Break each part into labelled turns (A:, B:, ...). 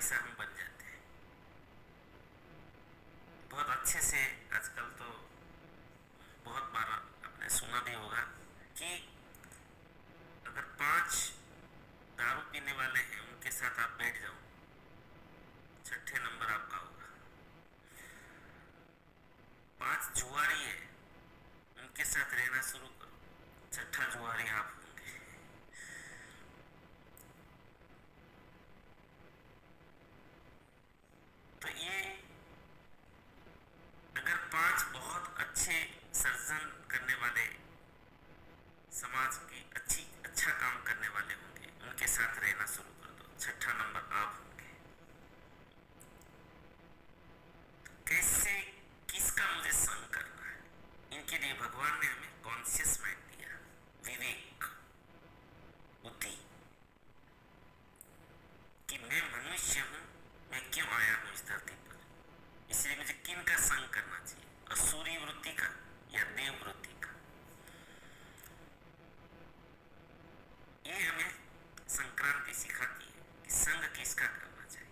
A: जैसा हम बन जाते हैं बहुत अच्छे से। आजकल तो बहुत बार आपने सुना भी होगा कि अगर 5 दारू पीने वाले हैं उनके साथ आप बैठ जाओ, छठे नंबर आपका होगा। 5 जुआरी है, उनके साथ रहना शुरू करो, छठा जुआरी आप होंगे। तो ये अगर 5 बहुत अच्छे सर्जन करने वाले, समाज की अच्छा काम करने वाले होंगे, उनके साथ रहना शुरू कर दो, छठा नंबर आप होंगे। कैसे, किसका मुझे संग करना है, इनके लिए भगवान ने हमें कॉन्शियस माइंड दिया, विवेक, बुद्धि, कि मैं मनुष्य हूं, मैं क्यों आया हूं इस धरती पर, इसलिए मुझे किन का संग करना चाहिए, असुरी वृत्ति का या देव वृत्ति का। ये हमें संक्रांति सिखाती है कि संग किसका करना चाहिए।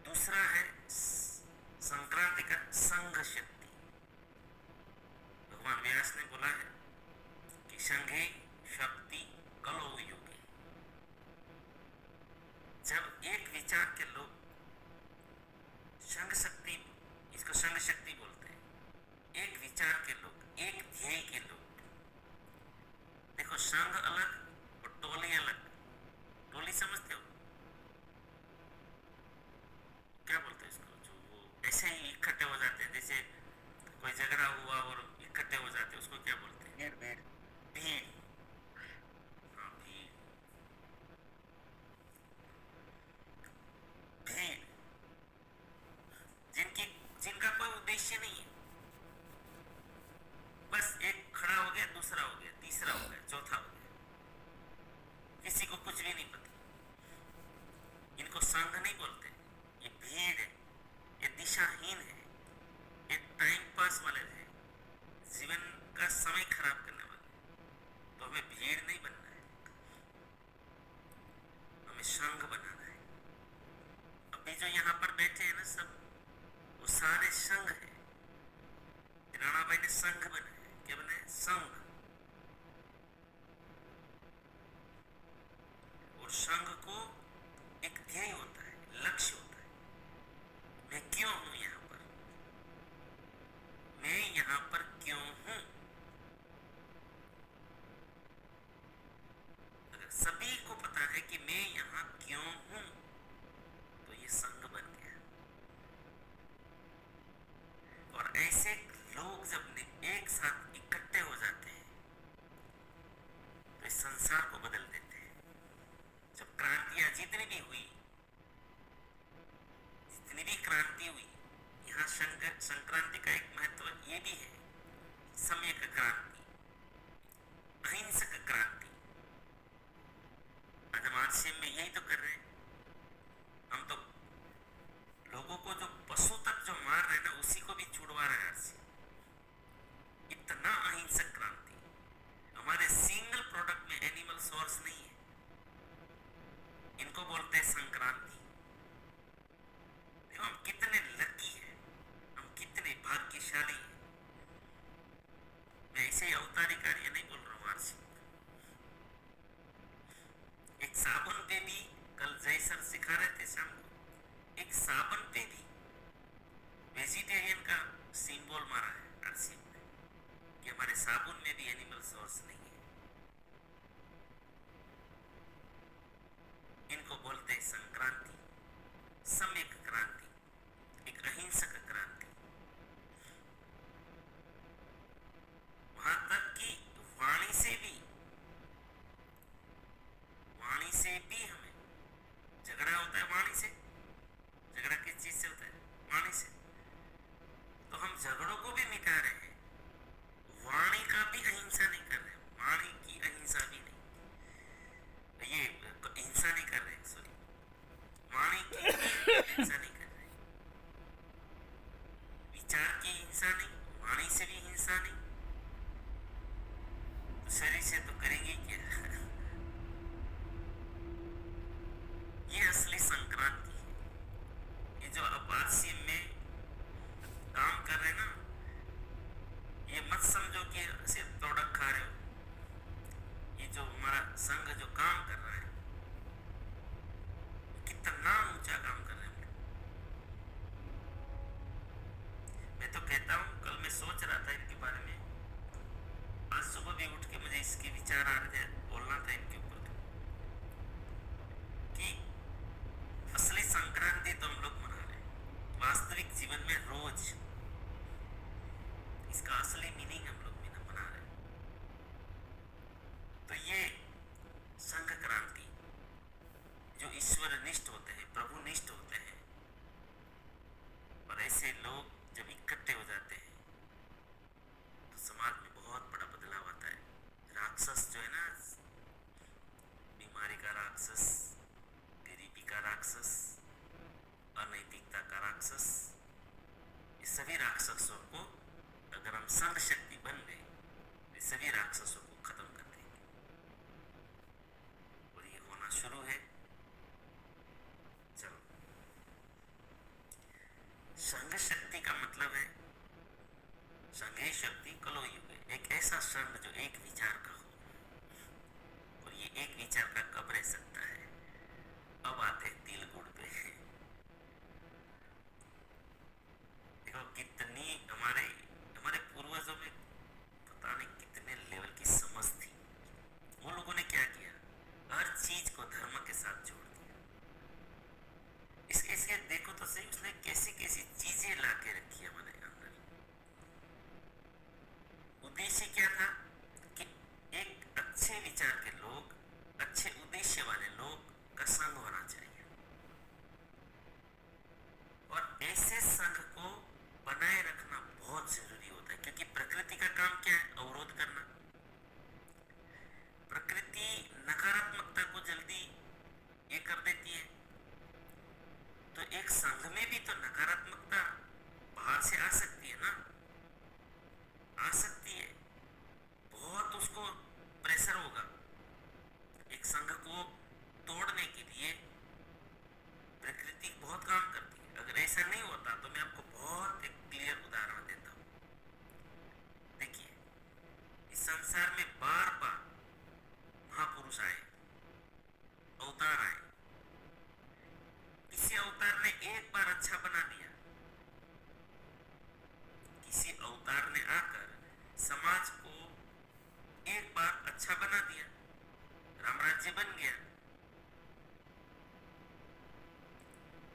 A: दूसरा है संक्रांति का संघ शक्ति। भगवान व्यास ने बोला है कि संघे शक्ति कलो युगे। जब एक विचार के लोग संघ शक्ति, इसको संघ शक्ति बोलते हैं, एक विचार के लोग, एक ध्येय के लोग, देखो संघ अलग और टोली अलग। टोली समझते हो क्या बोलते हैं इसको, जो वो ऐसे ही इकट्ठे हो जाते हैं, जैसे कोई झगड़ा हुआ और इकट्ठे हो जाते हैं, उसको क्या बोलते हैं? भीड़। भीड़, भीड़, हाँ भीड़। भीड़ जिनकी, जिनका कोई उद्देश्य नहीं है, बस एक खड़ा हो गया, दूसरा हो गया, तीसरा हो गया, चौथा हो गया, किसी को कुछ भी नहीं पता। इनको संघ नहीं बोलते, ये भीड़ है, ये दिशाहीन है, ये टाइम पास वाले हैं, जीवन का समय खराब करने वाले। तो हमें भीड़ नहीं बनना है, हमें संघ बनाना है। अभी जो यहाँ पर बैठे हैं ना सब, वो सारे संघ है। राणा भाई ने संघ बनाया, क्या बनाया? संघ। और संघ को एक ध्येय होता है, लक्ष्य होता है। मैं क्यों हूं यहाँ पर, मैं यहाँ पर क्यों हूं। अगर सभी को पता है कि मैं यहाँ क्यों हूं, तो ये संघ बन गया। और ऐसे लोग जब एक साथ इकट्ठे हो जाते हैं तो इस संसार को बदल देते हैं। जब क्रांतियां जितनी भी हुई, जितनी भी क्रांति हुई, यहाँ संक्रांति का एक महत्व ये भी है, सम्यक क्रांति, अहिंसक क्रांति। आज हम आरसीएम में यही तो कर रहे हैं। हम तो लोगों को जो पशु तक जो मार रहे हैं ना, उसी को भी छुड़वा रहे हैं आरसीएम। इतना अहिंसक क्रांति। हमारे सिंगल प्रोडक्ट में एनिमल सोर्स नहीं है, इनको बोलते हैं संक्रांति। देखो हम कितने लकी हैं, हम कितने भाग्यशाली हैं। मैं ऐसे ही अवतारी कार्य नहीं बोल रहा हूँ आरसीएम। एक साबुन पे भी, कल जय सर सिखा रहे थे शाम को, एक साबुन पे भी वेजिटेरियन का सिंबल मारा है आरसीएम ने, कि हमारे साबुन में भी एनिमल सोर्स नहीं है। इनको बोलते हैं संक्रांति, सम्यक क्रांति, एक अहिंसक क्रांति। वहां तक कि वाणी से भी, वाणी से भी हमें झगड़ा होता है। वाणी से झगड़ा किस चीज से होता है? वाणी से। तो हम झगड़ों को भी मिटा रहे हैं, वाणी का भी अहिंसा नहीं कर रहे, वाणी की अहिंसा भी नहीं, ये हिंसा नहीं कर रहे, सॉरी, वाणी की हिंसा नहीं कर रहे, विचार की हिंसा नहीं, वाणी से भी हिंसा नहीं, तो शरीर से तो करेंगे क्या। आज सुबह भी उठ के मुझे इसके विचार आ रहे थे, बोलना था इनके ऊपर कि असली संक्रांति तो हम लोग मना रहे हैं, वास्तविक जीवन में रोज इसका असली मीनिंग हम लोग भी ना मना रहे हैं। तो ये संघ क्रांति, जो ईश्वर निष्ठ होते हैं, प्रभु निष्ठ होते हैं, और ऐसे लोग जब इकट्ठे हो जाते हैं तो समाज में बहुत बड़ा बदलाव आता है। राक्षस जो है ना, बीमारी का राक्षस, गरीबी का राक्षस, अनैतिकता का राक्षस, ये सभी राक्षसों को अगर हम संघ शक्ति बन गए, ये सभी राक्षसों को खत्म कर देंगे। और ये होना शुरू है। चलो, संघ शक्ति का मतलब है संघे शक्ति कलो युगे, एक ऐसा संघ जो एक विचार का हो। और ये एक विचार का कब रह सकता है? अब आते हैं तिल गुड़ पे। देखो कितनी हमारे पूर्वजों में पता नहीं कितने लेवल की समझ थी। वो लोगों ने क्या किया, हर चीज को धर्म के साथ जोड़ दिया। इसके देखो तो सही, उसने कैसी कैसी चीजें ला के रखी हमारे अंदर। उद्देश्य क्या था कि एक अच्छे विचार के लोग, अच्छे उद्देश्य वाले लोग का संग होना चाहिए। और ऐसे संघ को बनाए रखना बहुत जरूरी होता है, क्योंकि प्रकृति का काम क्या है? अवरोध करना। प्रकृति नकारात्मकता को जल्दी ये कर देती है। तो एक संघ में भी तो नकारात्मकता बाहर से आ सकती है ना, आ सकती है, बहुत उसको प्रेशर होगा। एक संघ को तोड़ने के लिए प्रकृति बहुत काम करती है। अगर ऐसा नहीं होता तो मैं आपको बहुत एक क्लियर उदाहरण देता हूँ। देखिए, इस संसार में बार बार महापुरुष आए, अवतार आए। किसी अवतार ने एक बार अच्छा बना दिया, किसी अवतार ने आकर समाज को एक बार अच्छा बना दिया, रामराज्य बन गया,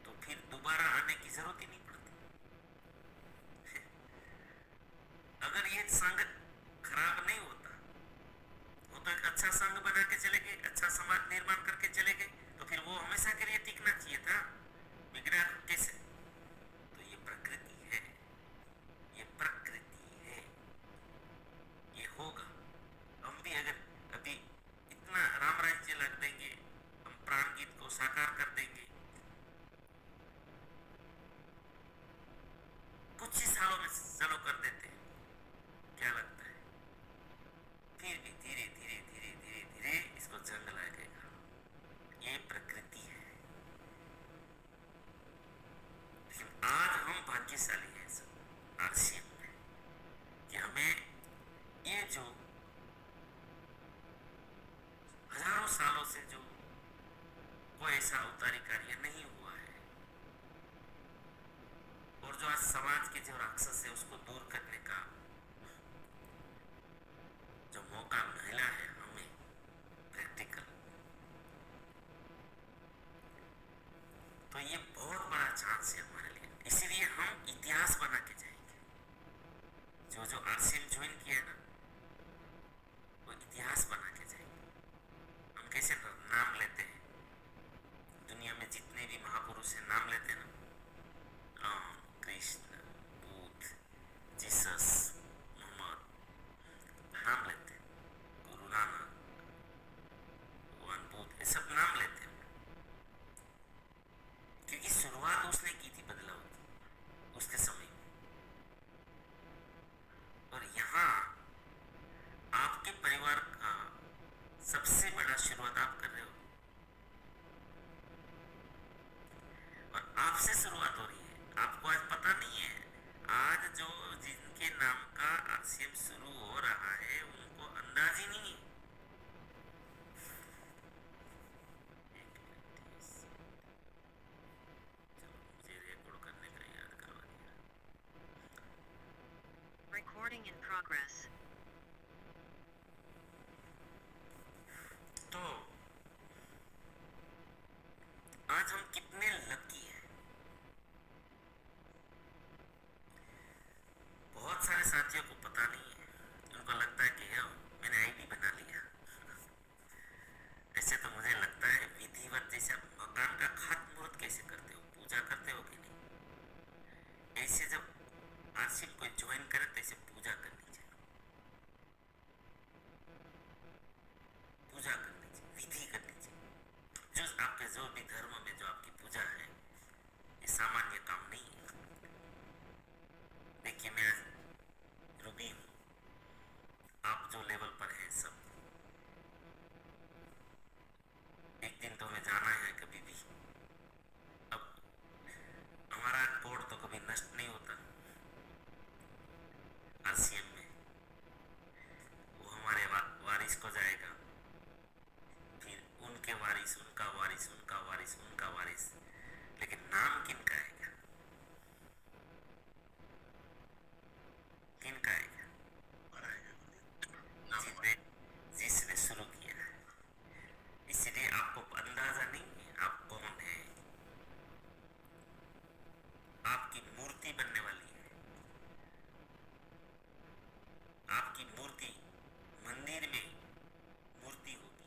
A: तो फिर दोबारा आने की जरूरत ही नहीं पड़ती। अगर ये संघ खराब नहीं होता, वो तो एक अच्छा संघ बना के चले गए, अच्छा समाज निर्माण करके चले गए, तो फिर वो हमेशा के लिए टिकना चाहिए था। बिगड़ा कैसे? तो ये प्रकृति है, ये प्रकृति है, ये होगा। हम भी अगर अभी इतना राम राज्य लग देंगे, हम प्राण गीत को साकार कर देंगे, कुछ ही सालों में चलो कर देते हैं, क्या लगता है? फिर भी धीरे धीरे धीरे धीरे धीरे इसको जंग लगेगा। ये प्रकृति है। लेकिन आज हम भाग्यशाली हैं सब आरसीएम में, कि हमें ये जो हजारों सालों से जो कोई ऐसा अवतारी कार्य नहीं हुआ है, और जो आज समाज के जो राक्षस है उसको दूर करने का जो मौका मिला है हमें, प्रैक्टिकल, तो ये बहुत बड़ा चांस है हमारे लिए। इसीलिए हम इतिहास बना के जाएंगे। जो आरसीएम ज्वाइन किया ना, वो इतिहास बना के जाएंगे। हम कैसे नाम लेते हैं, दुनिया में जितने भी महापुरुष हैं नाम लेते हैं ना, राम, कृष्ण, बुद्ध, जीसस, मोहम्मद, नाम लेते हैं, गुरु नानक, भगवान बुद्ध, ये सब नाम लेते हैं, क्योंकि शुरुआत उसने की थी बदलाव की उसके समय में। और यहाँ आपके परिवार का सबसे बड़ा शुरुआत आप कर रहे हो, और आपसे शुरुआत हो रही है। आपको आज पता नहीं है, आज जो जिनके नाम का आरसीएम शुरू हो रहा है उनको अंदाज ही नहीं है। चलो, मुझे रिकॉर्ड करने का याद करवा दिया।
B: Recording in progress.
A: आपके जो भी धर्म में जो आपकी पूजा है ये सामान्य काम नहीं है। देखिए मैं आज रूबी हूँ, आप जो लेवल पर हैं सब, एक दिन तो हमें जाना है कभी भी। अब हमारा कोड तो कभी नष्ट नहीं होता आरसीएम में, वो हमारे वारिस को जाएगा, फिर उनके वारिस, उनका वारिस, उनका वारिस, उनका वारिस, लेकिन नाम किनका आएगा? किनका आएगा? जिसने जिसने शुरू किया है। इसलिए आपको अंदाजा नहीं है आप कौन है। आपकी मूर्ति बनने वाली है, आपकी मूर्ति मंदिर में मूर्ति होगी।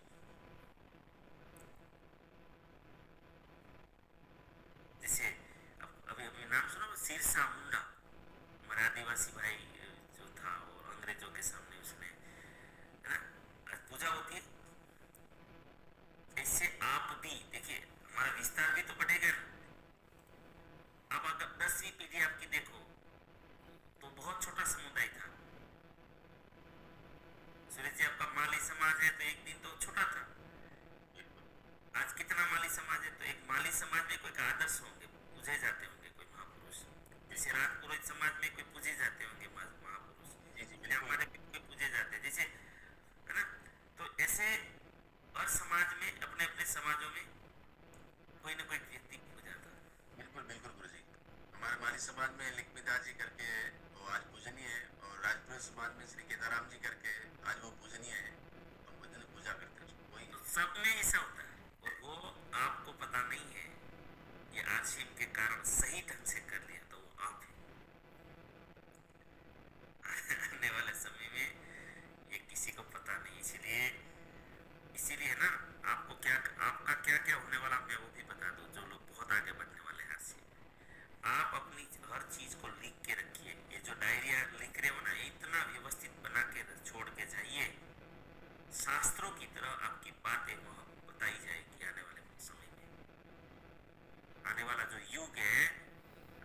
A: जैसे अभी अभी नाम सुना सिरसा मुंडा, हमारा आदिवासी भाई जो था, वो अंग्रेजों के सामने उसने, है ना, पूजा होती है। ऐसे आप भी देखिए, हमारा विस्तार भी तो बढ़ेगा ना। अब अगर 10वीं पीढ़ी आपकी देखो तो बहुत छोटा समुदाय था। सूरज जी आपका माली समाज है तो एक दिन तो छोटा था, आज कितना माली समाज है? तो एक माली समाज में कोई आदर्श होंगे, पूजे जाते होंगे कोई महापुरुष, जैसे राजपुरोहित समाज में कोई पूजे जाते होंगे महापुरुष, जैसे हमारे कोई पूजे जाते हैं, जैसे, है ना। तो ऐसे हर समाज में, अपने अपने समाजों में कोई ना कोई व्यक्ति पूजा था।
B: बिल्कुल बिल्कुल गुरु जी, हमारे माली समाज में लिखमिदास जी करके है, वो आज पूजनीय है, और राजपुर समाज में श्री केदाराम जी करके आज वो पूजनीय है, हम पूजन पूजा करते हैं वही।
A: तो सब में ऐसा होता है, और वो आपको पता नहीं है। ये आरसीएम के कारण सही ढंग से कर लिया तो वो आप है। आने वाले समय में ये किसी को पता नहीं, इसीलिए इसीलिए ना, आपको क्या, आपका क्या क्या होने वाला मैं वो भी बता दूं। जो लोग बहुत आगे बढ़ने वाले हैं आरसीएम, आप अपनी हर चीज को लिख के रखिए। ये जो डायरिया लिख रहे हो ना, इतना व्यवस्थित बना के छोड़ के जाइए, शास्त्रों की तरह आपकी बातें वहां बताई जाएगी। आने वाले समय में, आने वाला जो युग है,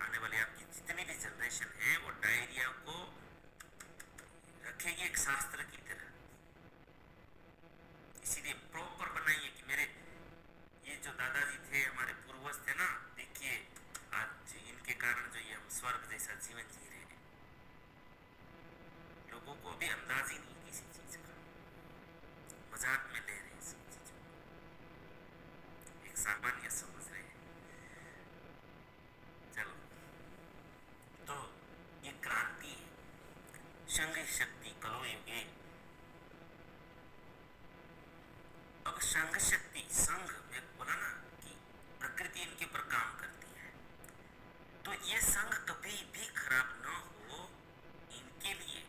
A: आने वाली आपकी जितनी भी जनरेशन है, वो डायरिया को रखेगी एक शास्त्र की तरह। इसीलिए प्रॉपर बनाइए कि मेरे ये जो दादाजी थे, हमारे पूर्वज थे ना, देखिए आज इनके कारण जो ये हम स्वर्ग जैसा जीवन जी रहे हैं। लोगों को अभी अंदाज ही नहीं किसी चीज का, मजाक में ले रहे हैं सब चीजों को, एक सामान्य समझ रहे हैं। चलो, तो ये क्रांति है, संघ शक्ति कलो युगे। अब संघ शक्ति, संघ में बोला ना कि प्रकृति इनके ऊपर काम करती है, तो ये संघ कभी भी खराब न हो, इनके लिए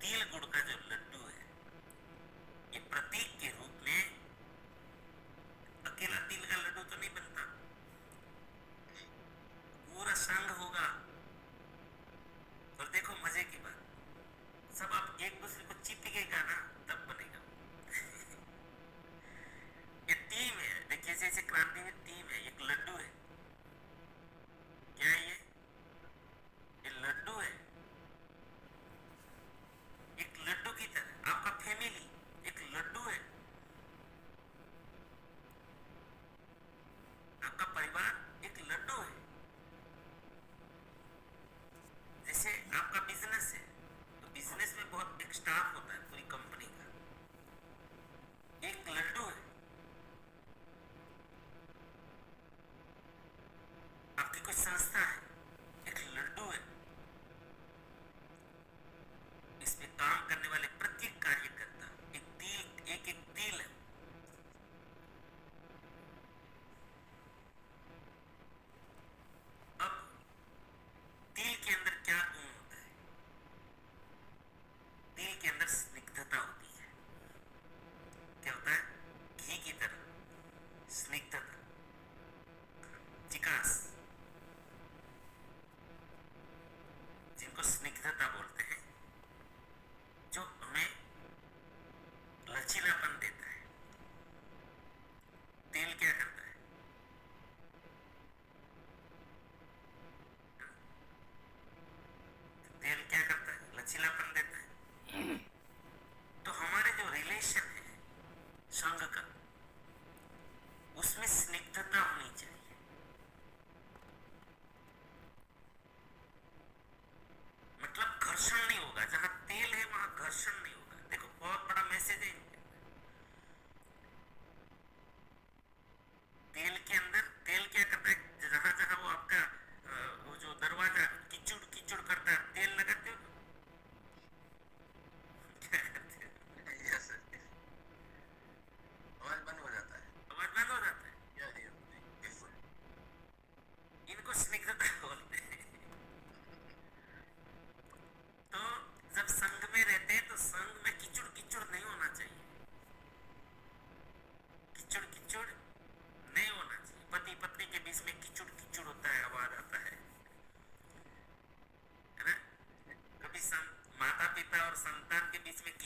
A: तिल गुड़ का जो लड्डू है, ये प्रतीक के रूप में, अकेला तिल का लड्डू तो नहीं बनता, पूरा संघ होगा। और देखो मजे की बात, सब आप एक दूसरे को चिपकेगा ना, तब बनेगा। ये टीम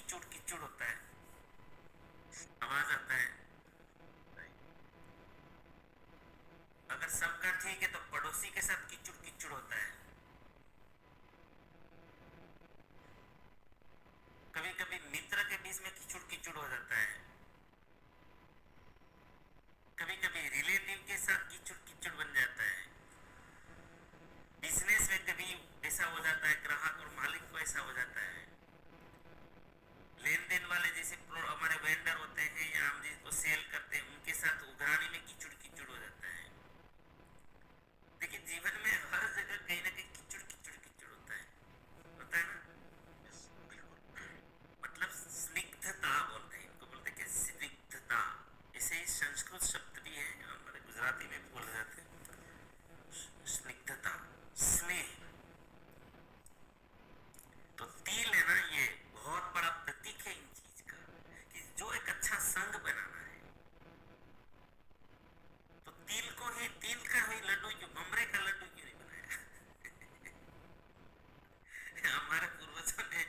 A: कीचड़ कीचड़ होता है, आवाज आता है। अगर सबका ठीक है तो पड़ोसी के साथ कीचड़ कीचड़ होता है। कभी कभी मित्र के बीच में कीचड़ कीचड़ हो जाता है। कभी कभी रिलेटिव के साथ कीचड़ कीचड़ बन जाता है। बिजनेस में कभी ऐसा हो जाता है, ग्राहक और मालिक को ऐसा हो जाता है। लेन देन वाले जैसे हमारे वेंडर होते हैं या हम जिसको सेल करते हैं उनके साथ उघराने में कीचड़ कीचड़ हो जाता है। देखिए जीवन में हर जगह कहीं ना कहीं कीचड़ कीचड़ कीचड़ होता है ना। मतलब स्निग्धता बोलते हैं इनको, बोलते हैं कि स्निग्धता। ऐसे ही संस्कृत शब्द भी है, हमारे गुजराती में भी बोले जाते हैं स्निग्धता, स्नेह। तो तिल है ना, ये बहुत बड़ा प्रतीक है इन चीज का कि जो एक अच्छा संग बनाना है। तो तिल को ही, तिल का ही लड्डू क्यों, ममरे का लड्डू क्यों नहीं बनाया? हमारे पूर्वजों ने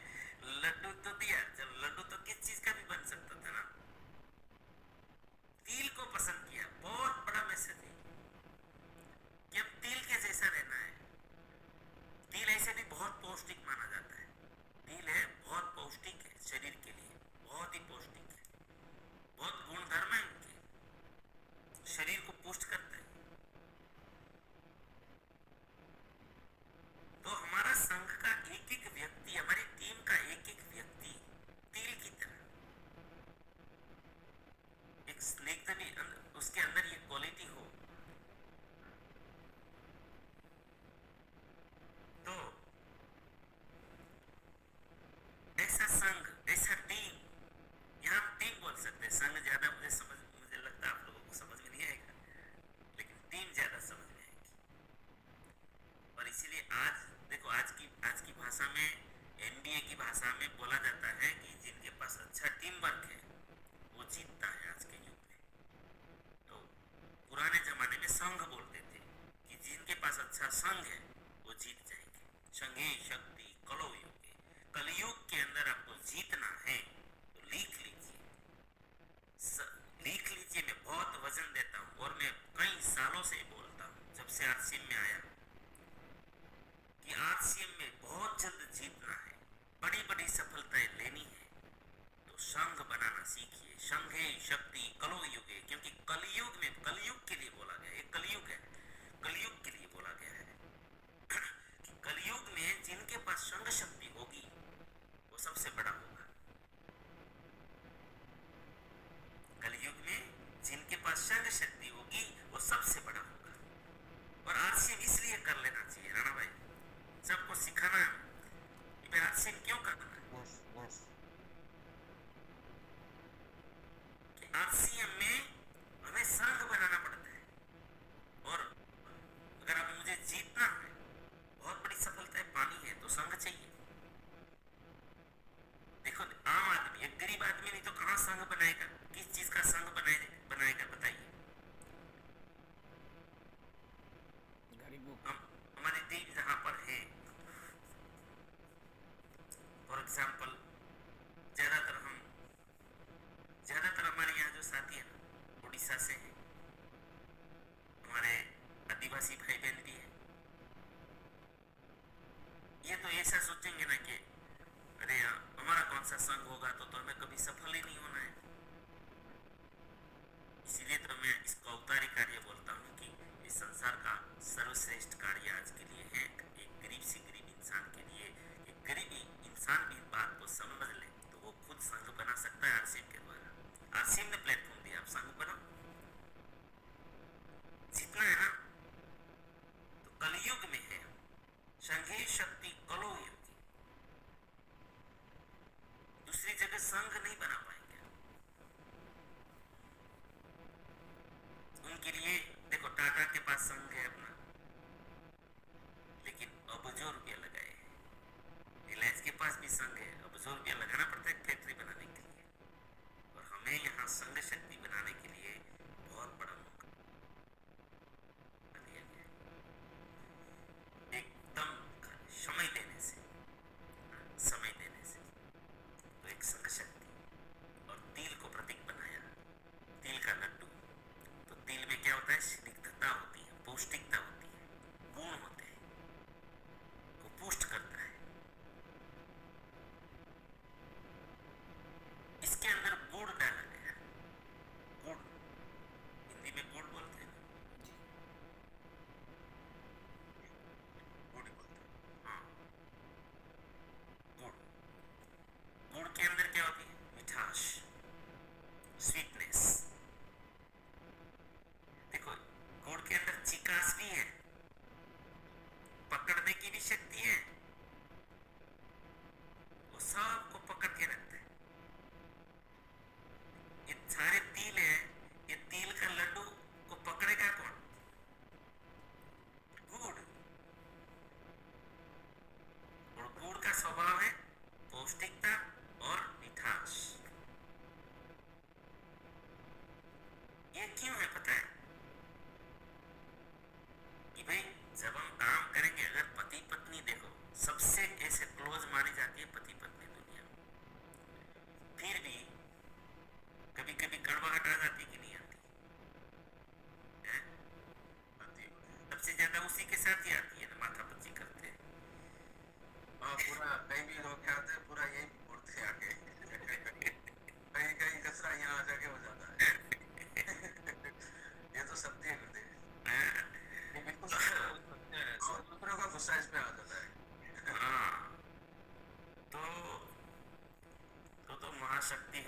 A: लड्डू तो दिया, जब लड्डू तो किस चीज का भी बन सकता था ना। तिल को पसंद किया, बहुत बड़ा मैसेज है कि अब तिल के जैसा रहना है। तिल ऐसे भी बहुत पौष्टिक माना जाता है। तिल है बहुत पौष्टिक है, शरीर के लिए बहुत ही पौष्टिक है, बहुत गुणधर्म है इनके, शरीर को पुष्ट करता है। तो हमारा संघ का एक एक व्यक्ति, हमारी टीम का एक एक व्यक्ति तिल की तरह, एक स्निग्ध भी उसके अंदर ये क्वालिटी हो। तो ऐसा संघ, ऐसा टीम, यहाँ हम टीम बोल सकते हैं। संघ ज्यादा मुझे लगता है आप लोगों को समझ में नहीं आएगा, लेकिन टीम ज्यादा समझ में आएगी। और इसीलिए आज देखो, आज की भाषा में, एनडीए की भाषा में बोला जाता है कि जिनके पास अच्छा टीम वर्क है वो जीतता है आज के युग में। तो पुराने जमाने में संघ बोलते थे कि जिनके पास अच्छा संघ है वो जीत जाएंगे। संघे शक्ति कलौ युगे, कलयुग के अंदर आपको जीतना है तो लिख लीजिए, लिख लीजिए। मैं बहुत वजन देता हूँ और मैं कई सालों से बोलता हूँ, जब से आरसीएम में आया, कि आरसीएम में बहुत जल्द जीतना है, बड़ी बड़ी सफलताएं लेनी है, तो संघ बनाना सीखिए। संघे शक्ति कलौ युगे, क्योंकि कलयुग में, कलयुग के लिए बोला गया, ये कलयुग है, कलयुग के लिए बोला गया है कि कलयुग में जिनके पास संघ शक्ति होगी वो सबसे बड़ा होगा। कलयुग में जिनके पास संघ शक्ति होगी वो सबसे बड़ा होगा। और आरसीएम इसलिए कर लेना चाहिए राणा भाई, सबको सिखाना है कि आरसीएम क्यों करना है। कि आरसीएम में हमें संघ बनाना पड़ता है, और अगर अब मुझे जीतना है, बहुत बड़ी सफलता पानी है, तो संघ चाहिए। देखो आम आदमी, एक गरीब आदमी नहीं तो कहाँ संघ बनाएगा, किस चीज का संघ बनाएगा बताइए। हमारी टीम जहां पर है, फॉर एग्जाम्पल, ज्यादातर हमारे यहाँ जो साथी है ना उड़ीसा से हैं, हमारे आदिवासी भाई बहन भी है। ये तो ऐसा सोचेंगे ना कि अरे हमारा कौन सा संघ होगा, तो हमें कभी सफल ही नहीं होना है। इसीलिए तो मैं इसको अवतारी कार्य बोलता हूँ कि इस संसार का सर्वश्रेष्ठ कार्य आज के लिए है, एक गरीब से गरीब इंसान के लिए। एक गरीब इंसान भी बात को समझ ले तो वो खुद संघ बना सकता है आरसीएम के द्वारा। आरसीएम ने प्लेटफॉर्म दिया, आप संघ बनाओ, जितना है ना। तो कलयुग में है संघे शक्ति कलौ युगे, दूसरी जगह संघ नहीं बना पाएंगे। उनके लिए देखो, टाटा के पास संघ है अपना, लेकिन अबजों रुपया लगाए हैं। रिलायंस के पास भी संघ है, अबजों रुपया लगाना पड़ता है फैक्ट्री बनाने के लिए। और हमें यहाँ संघ शक्ति बनाने के लिए बहुत बड़ा मौका दिया गया है, एकदम समय देने से, तो एक संघ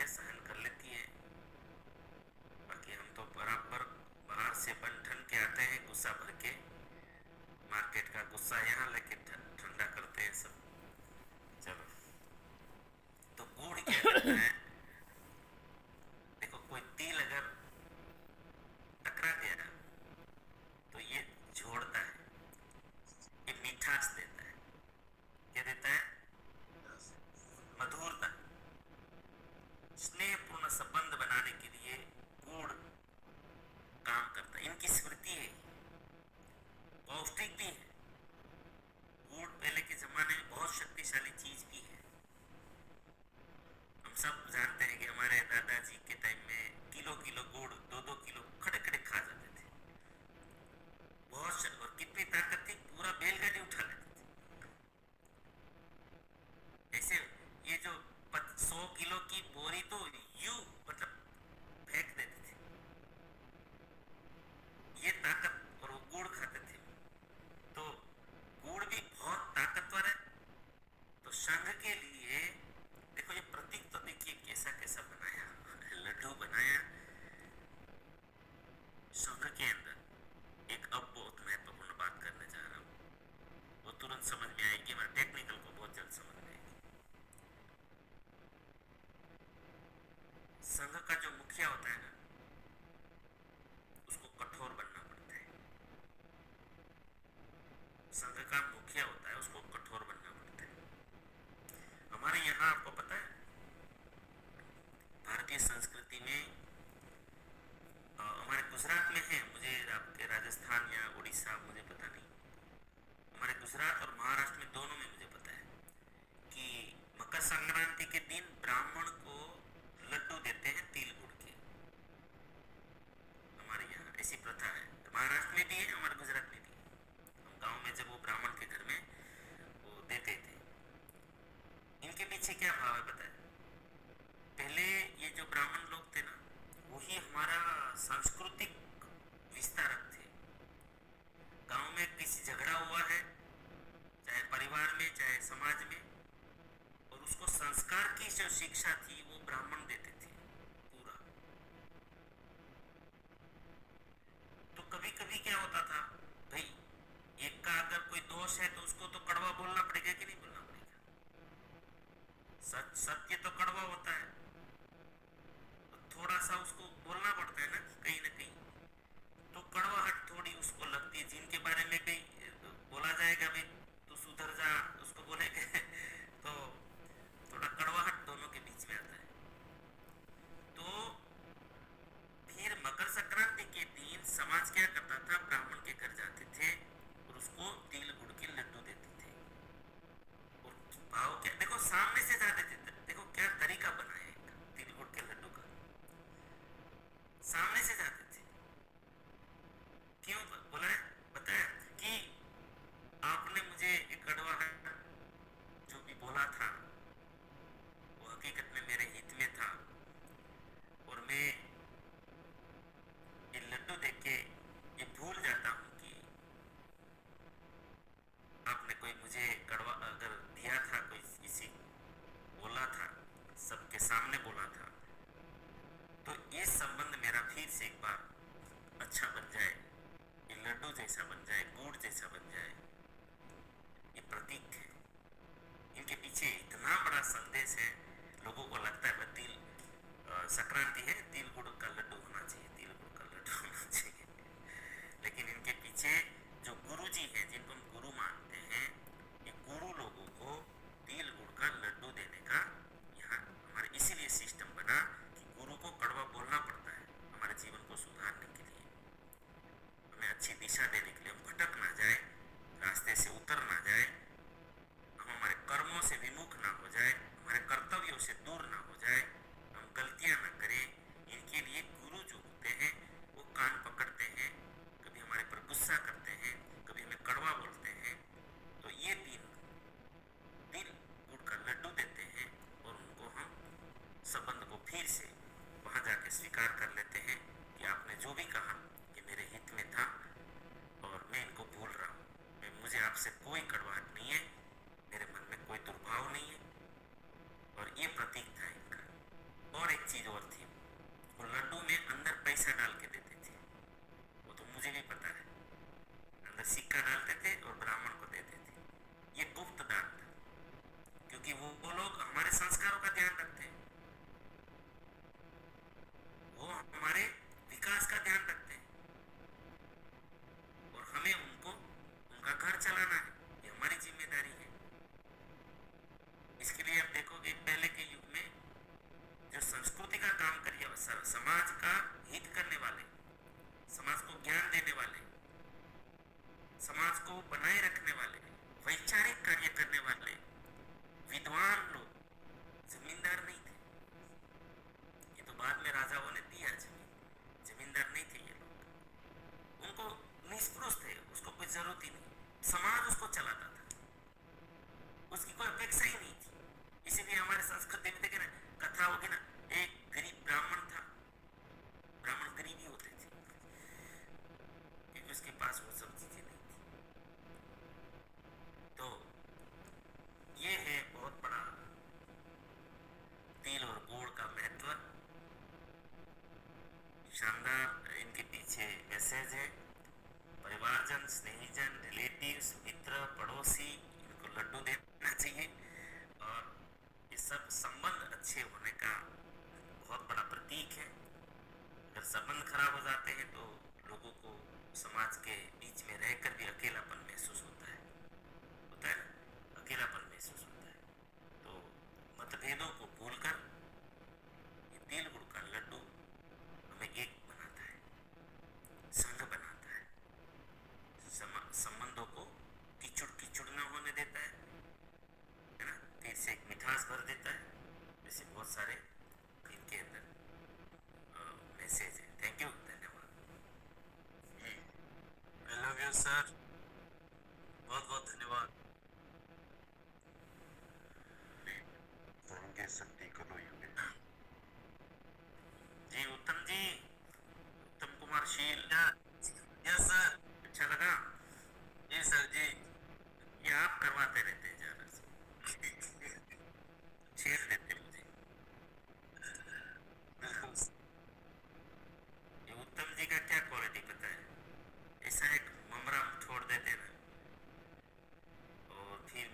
A: सहन कर लेती है। बाकी हम तो बराबर बाहर से बन ठन के आते हैं गुस्सा भर के, मार्केट का गुस्सा यहाँ लेके ठंडा करते हैं सब। चलो, तो गुड़ क्या करता है, देखो कोई तिल अगर टकरा गया तो ये जोड़ता है, ये मिठास देता है। क्या देता है? मधुरता। स्नेहपूर्ण संबंध बनाने के लिए गुड़ काम करता है। इनकी स्मृति है, पौष्टिक भी है। गुड़ पहले के जमाने में बहुत शक्तिशाली चीज भी है। हम सब जानते हैं कि हमारे दादाजी के टाइम में किलो किलो गुड़, 2-2 किलो खड़े खड़े खा जाते थे। और कितनी ताकत थी, पूरा बैलगाड़ी उठा लेते थे। ऐसे ये जो 100 किलो की बोरी तो यूं मतलब फेंक देते थे, ये ताकत। और वो गुड़ खाते थे। तो गुड़ भी बहुत ताकतवर है। तो संघ के लिए देखो, ये प्रतीक तो देखिए कैसा कैसा बनाया, लड्डू बनाया संघ के अंदर। एक अब बहुत महत्वपूर्ण बात करने जा रहा हूँ, वो तुरंत समझ में आएगी, हमारे टेक्निकल को बहुत जल्द समझ में आएगी। संघ का जो मुखिया होता है ना, उसको कठोर बनना पड़ता है। संघ का मुखिया होता है, उसको कठोर बनना पड़ता है। हमारे यहाँ आपको पता है, भारतीय संस्कृति में हमारे गुजरात में है, मुझे आपके राजस्थान या उड़ीसा मुझे पता नहीं, हमारे गुजरात और महाराष्ट्र में दोनों में मुझे पता है कि मकर संक्रांति के दिन ब्राह्मण को लड्डू देते हैं तिल गुड़ के। हमारे यहाँ ऐसी प्रथा है, महाराष्ट्र में भी है, हमारे गुजरात में भी है। हम गांव में जब वो ब्राह्मण के घर में वो देते थे। इनके पीछे क्या भाव है पता है? पहले ये जो ब्राह्मण लोग थे ना, वही हमारा सांस्कृतिक विस्तारक थे। गांव में किसी झगड़ा हुआ है, चाहे परिवार में चाहे समाज में, और उसको संस्कार की जो शिक्षा थी वो ब्राह्मण देते थे पूरा। तो कभी कभी क्या होता था भाई, एक का अगर कोई दोष है तो उसको तो कड़वा बोलना पड़ेगा कि नहीं बोलना पड़ेगा? सत्य तो कड़वा होता है, तो थोड़ा सा उसको बोलना पड़ता है ना कहीं ना कहीं। तो कड़वाहट थोड़ी उसको लगती है। जिनके बारे में कहीं बोला जाएगा भाई तू सुधर जा, उसको बोलेंगे तो थोड़ा कड़वाहट दोनों के बीच में आता है। तो फिर मकर संक्रांति के दिन समाज क्या करता था, ब्राह्मण के घर जाते थे और उसको तिल गुड़ के लड्डू देते थे। और भाव क्या, देखो सामने से जाते थे, देखो क्या तरीका बनाया है तिल गुड़ के लड्डू का। सामने से जाते थे। क्यों बोला है? बताया कि आपने मुझे एक कड़वाहट जो भी बोला था वो हकीकत में मेरे हित में था, और मैं ये लड्डू देख के ये भूल जाता हूँ कि आपने कोई मुझे कड़वा अगर दिया था, कोई किसी बोला था, सबके सामने बोला था, तो ये संबंध मेरा फिर से एक बार अच्छा बन जाए, ये लड्डू जैसा बन जाए, गुड़ जैसा बन जाए। ये प्रतीक है, इनके पीछे इतना बड़ा संदेश है। लोगों को लगता है तिल संक्रांति है, तिल गुड़ का लड्डू होना चाहिए, तिल गुड़ का लड्डू होना चाहिए। लेकिन इनके पीछे जो गुरु जी हैं, जिनको हम गुरु मानते हैं, ये गुरु लोगों को तिल गुड़ का लड्डू देने का यहाँ हमारे इसीलिए सिस्टम बना कि गुरु को कड़वा बोलना पड़ता है हमारे जीवन को सुधारने के लिए, हमें अच्छी दिशा देने के लिए, हम भटक ना जाए, रास्ते से उतर ना जाए, हम हमारे कर्मों से विमुख ना हो जाए, हमारे कर्तव्यों से दूर ना हो जाए, हम गलतियां ना करें। इनके लिए गुरु जो होते हैं वो कान पकड़ते हैं, कभी हमारे पर गुस्सा करते हैं, कभी हमें कड़वा बोलते हैं। तो ये दिन तिल गुड़ का लड्डू देते हैं और उनको हम संबंध को फिर से वहां जाके स्वीकार कर लेते हैं कि आपने जो भी कहा कि मेरे हित में था और चीज और थी, वो लड्डू में अंदर पैसा डाल के देते थे, वो तो मुझे भी पता है, अंदर सिक्का डालते थे और ब्राह्मण को देते थे। ये गुप्त दान था, क्योंकि वो लोग हमारे संस्कारों का ध्यान रखते हैं, वो हमारे विकास का ध्यान रखते हैं, और हमें उनको उनका घर चलाना है, ये हमारी जिम्मेदारी है। इसके लिए आप देखोगे पहले के युग में जो संस्कृति का काम करिए, समाज का हित करने वाले, समाज को ज्ञान देने वाले, समाज को बनाए रखने वाले, वैचारिक कार्य करने वाले विद्वान लोग जमींदार नहीं थे। ये तो बाद में राजाओं ने दिया जमीन, जमींदार नहीं थे ये लोग, उनको निष्पृह थे, उसको कोई जरूरत ही नहीं, समाज उसको चलाता था, उसकी कोई अपेक्षा ही नहीं थी। इसीलिए हमारे संस्कृति में देखे ना, कथा होगी ना, एक गरीब ब्राह्मण था, ब्राह्मण गरीब ही होते थे क्योंकि उसके पास वो सब चीजें नहीं थी। तो ये है बहुत बड़ा तिल और गुड़ का महत्व, शानदार इनके पीछे मैसेज है। परिवारजन, स्नेहीजन, रिलेटिव्स, मित्र, पड़ोसी, इनको लड्डू देना चाहिए, और ये सब संबंध अच्छे होने का बहुत बड़ा प्रतीक है। अगर संबंध खराब हो जाते हैं तो लोगों को समाज के बीच में रहकर भी अकेलापन महसूस होता है ना, अकेलापन महसूस होता है। तो मतभेदों को भूलकर ये तिल गुड़ का लड्डू हमें एक बनाता है, संघ बनाता है, संबंधों को कीचुड़ न होने देता है ना, फिर से एक मिठास भर देता है। ऐसे बहुत सारे इनके अंदर मैसेज है। थैंक यू, धन्यवाद।
B: आई लव यू सर, बहुत बहुत धन्यवाद।
C: संगे शक्ति करो युगे।
A: जी उत्तम जी, उत्तम कुमार शील,
B: यस सर।
A: अच्छा लगा?
B: जी सर जी।
A: ये आप करवाते रहते हैं ज्यादा से, छेड़ देते मुझे। ये उत्तम जी का क्या क्वालिटी पता है? ऐसा एक ममरा छोड़ देते हैं ना, और फिर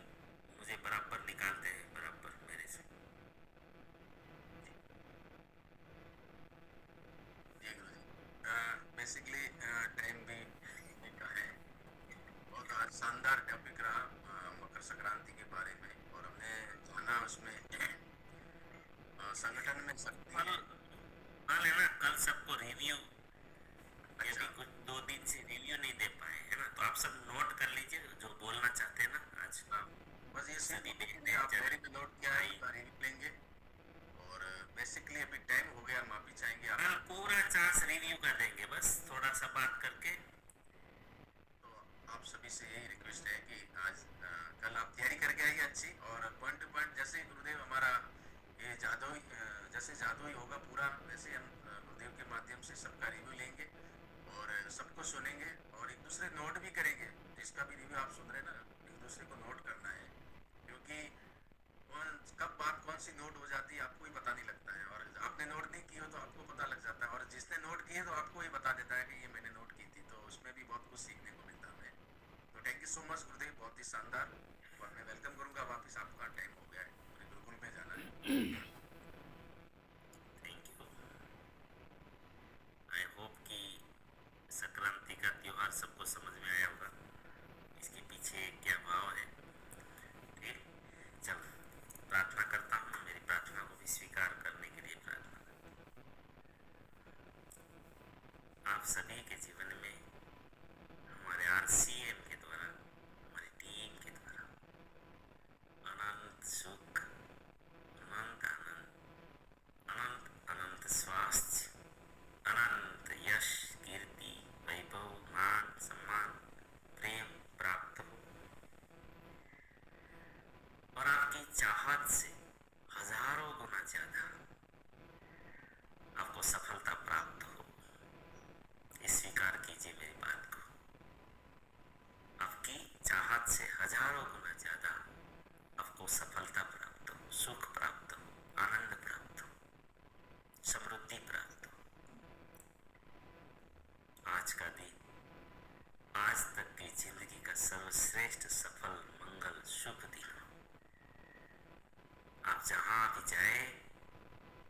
A: मुझे बराबर निकालते हैं, बराबर मेरे से।
B: जी गुरु जी, बेसिकली टाइम भी का है, बहुत आज शानदार टॉपिक रहा मकर संक्रांति के बारे में, और हमने जाना उसमें संगठन में शक्ति।
A: कल है ना, कल सबको रिव्यू, यदि कुछ 2 दिन से रिव्यू नहीं दे पाए है ना, तो आप सब नोट कर लीजिए जो बोलना चाहते हैं ना आज।
B: बस ये
A: सभी
B: सिर्फ
A: देखते हैं
B: आप
A: जरा।
B: मेरे पे नोट किया है, रिव्यू लेंगे, और बेसिकली अभी टाइम हो गया, माफी चाहेंगे आप।
A: कल पूरा चांस रिव्यू कर देंगे, बस थोड़ा सा बात करके।
B: तो आप सभी से यही रिक्वेस्ट है कि आज कल आप तैयारी करके आइए अच्छी, और पॉइंट टू पॉइंट जैसे गुरुदेव हमारा ये जादू जैसे जादू ही होगा पूरा, वैसे हम गुरुदेव के माध्यम से सबका रिव्यू लेंगे और सबको सुनेंगे, और एक दूसरे नोट भी करेंगे। जिसका भी रिव्यू आप सुन रहे हैं ना, एक दूसरे को नोट करना है, क्योंकि कब बात कौन सी नोट हो जाती है आपको ही पता नहीं लगता है, और आपने नोट नहीं की हो तो आपको पता लग जाता है, और जिसने नोट की है तो आपको ही बता देता है कि ये मैंने नोट की थी, तो उसमें भी बहुत कुछ सीखने को मिलता है। तो थैंक यू सो मच गुरुदेव, बहुत ही शानदार, और मैं वेलकम करूंगा वापस, आपका टाइम हो गया है, मुझे गुरुकुल में जाना है।
A: Thank you. आई होप कि संक्रांति का त्योहार सबको समझ में आया होगा, इसके पीछे क्या भाव है। फिर चल प्रार्थना करता हूँ, मेरी प्रार्थना को भी स्वीकार करने के लिए प्रार्थना करता हूँ। आप सभी के जीवन में हमारे RCM के द्वारा, हमारी टीम के द्वारा अनंत सुख, अनंत आनंद, अनंत अनंत स्वास्थ्य, अनंत यश, कीर्ति, वैभव, मान, सम्मान श्रेष्ठ सफल मंगल शुभ दिन हो। आप जहाँ भी जाए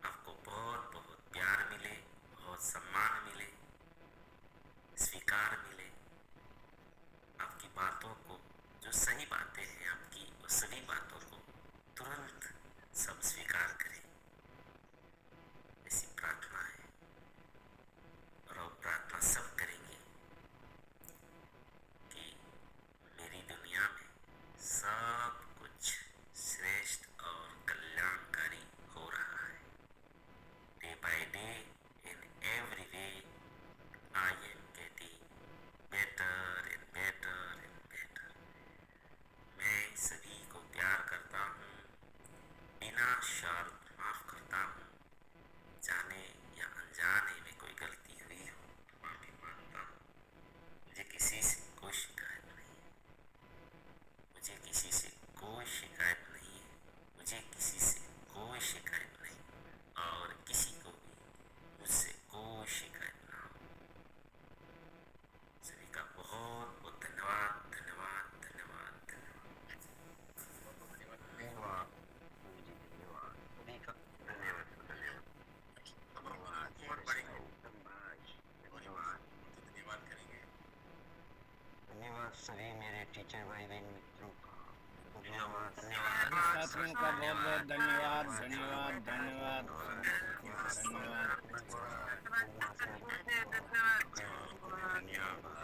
A: आपको बहुत बहुत प्यार मिले, बहुत सम्मान मिले, स्वीकार मिले। आपकी बातों को, जो सही बातें हैं आपकी, वो सभी बातों को तुरंत सब स्वीकार करें, ऐसी प्रार्थना है। और अब प्रार्थना सब करेंगे कि मेरी दुनिया में सब कुछ श्रेष्ठ और कल्याणकारी हो रहा है। Day by day in every way I am getting better and better and better. मैं सभी को प्यार करता हूँ, बिना शर्त माफ करता हूँ। जाने या अनजाने में कोई गलती हुई हो तो माफी मांगता हूँ। मुझे किसी से कोई शिकायत नहीं है, मुझे किसी से कोई शिकायत नहीं है, मुझे किसी से कोई शिकायत नहीं, और किसी को भी मुझसे कोई शिकायत ना हो। सभी का बहुत बहुत धन्यवाद धन्यवाद धन्यवाद धन्यवाद।
C: धन्यवाद जी, धन्यवाद सभी का, धन्यवाद धन्यवाद धन्यवाद।
B: और बढ़ेंगे,
C: धन्यवाद
B: धन्यवाद करेंगे।
C: धन्यवाद सभी मेरे टीचर भाई बहन मित्रों का, धन्यवाद
D: सभी साथियों का बहुत बहुत धन्यवाद धन्यवाद धन्यवाद धन्यवाद।
C: धन्यवाद।